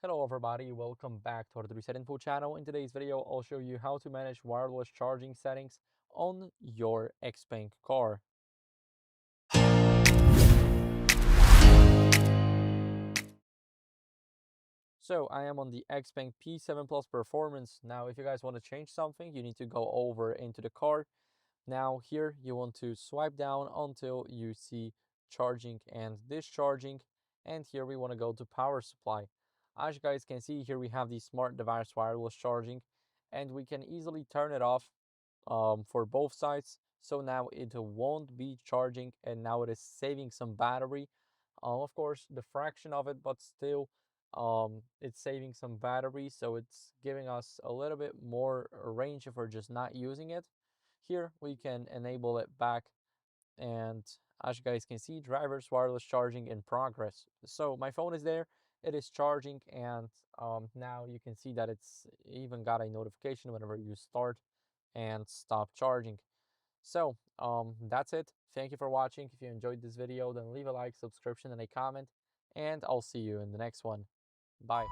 Hello everybody, welcome back to our Reset Info channel. In today's video, I'll show you how to manage wireless charging settings on your XPeng car. So I am on the XPeng P7 Plus Performance. Now, if you guys want to change something, you need to go over into the car. Now here you want to swipe down until you see charging and discharging. And here we want to go to power supply. As you guys can see here, we have the smart device wireless charging, and we can easily turn it off for both sides. So now it won't be charging, and now it is saving some battery. Of course, the fraction of it, but still, it's saving some battery. So it's giving us a little bit more range if we're just not using it. Here we can enable it back, and as you guys can see, driver's wireless charging in progress. So my phone is there, it is charging, and now you can see that it's even got a notification whenever you start and stop charging. So that's it. Thank you for watching. If you enjoyed this video, then leave a like, subscription, and a comment, and I'll see you in the next one. Bye.